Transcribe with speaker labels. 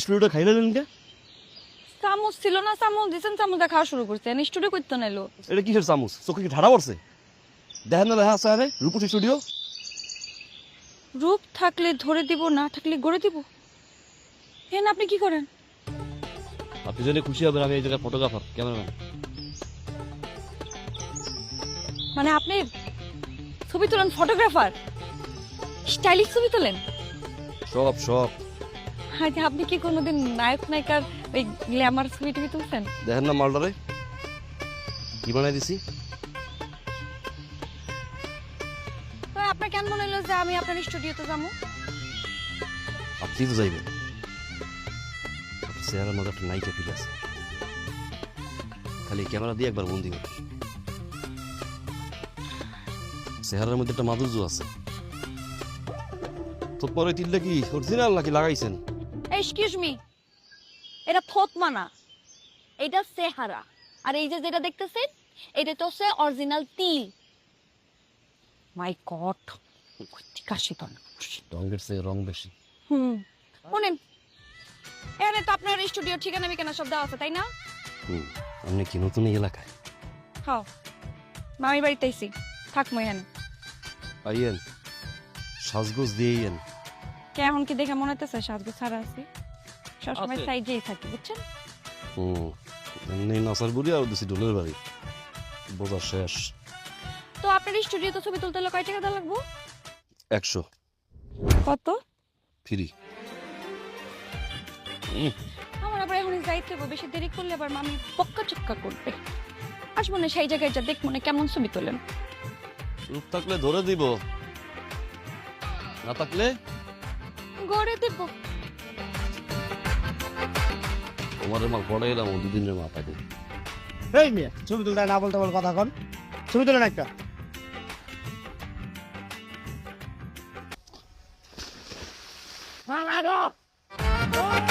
Speaker 1: স্টুডিওটা খাইলেন কে?
Speaker 2: চামচ ছিল না, চামচ দিয়েছেন, চামচটা খাওয়া শুরু করছে। স্টুডিও করতে নাইলো।
Speaker 1: এটা কিসের চামচ? চোখে কি ঢাড়া পড়ছে? দেখেন না দেখা আছে আরে রূপসী স্টুডিও।
Speaker 2: রূপ থাকলে ধরে দিব, না থাকলে গড়ে দিব। হেন আপনি কি করেন?
Speaker 1: আপনি জেনে খুশি হবেন আমি এই জায়গায় ফটোগ্রাফার, ক্যামেরাম্যান।
Speaker 2: মানে আপনি ছবি তোলেন, ফটোগ্রাফার, স্টাইলিশ ছবি তোলেন?
Speaker 1: সব সব
Speaker 2: আচ্ছা, আপনি কি কোনোদিন নায়ক নায়িকার ওই গ্ল্যামার ছবি টবি তুলছেন?
Speaker 1: দেখেন না মালটারে কি বানাই দিছি।
Speaker 2: তো আপনার কেন মনে হলো যে আমি আপনার স্টুডিওতে যাবো?
Speaker 1: আপনি তো যাইবেন, চেহারার মধ্যে একটা নায়িকা ফিল আছে, খালি ক্যামেরা দিয়ে একবার বন্দি হবে। চেহারার মধ্যে একটা মাধুর্য আছে। তো পরে তিলটা কি অরিজিনাল নাকি লাগাইছেন?
Speaker 2: এক্সকিউজ মি, এটা থতমা না, এটা চেহারা। আর এই যে যেটা দেখতেছেন, এটা তো হচ্ছে অরিজিনাল তিল। মাই গড, ঠিক আছে তো না।
Speaker 1: রঙের চেয়ে রং বেশি।
Speaker 2: শুনেন, এখানে তো আপনার স্টুডিও ঠিকানা মিকানা সব দেওয়া আছে, তাই না?
Speaker 1: আপনি কি নতুন এই এলাকায়?
Speaker 2: হ্যাঁ, মামি বাড়িতে আইছি, থাকবো এখানে।
Speaker 1: আইয়েন, সাজগোজ দিয়ে আইয়েন।
Speaker 2: কে এখন কি দেখে মনে হতেছে সাজগো ছাড়া আছি? সবসময়
Speaker 1: আছে।
Speaker 2: সাইজেই থাকি, বুঝছেন?
Speaker 1: এমনি নাসার বুড়ি আর দিছি ঢোলের বাড়ি, বোঝা শেষ।
Speaker 2: তো আপনার স্টুডিওতে ছবি তুলতে হলে কয় টাকা দেওয়া লাগবো?
Speaker 1: 100
Speaker 2: কত?
Speaker 1: ফ্রি।
Speaker 2: আমার আবার এখন যাইতে হবে, বেশি দেরি করলে আবার মামি পক্কা চক্কা করবে। আসবো না সেই জায়গায় যা দেখ মনে কেমন ছবি তোলেন।
Speaker 1: রূপ থাকলে ধরে দিব, না থাকলে
Speaker 2: গড়ে দেব।
Speaker 1: তোমার মাল পড়ে এলাম দুদিনের মাথাকে।
Speaker 3: এই মেয়ে ছবি তুলতে না বলতে বল কথা কন, ছবি তুলেন একটা।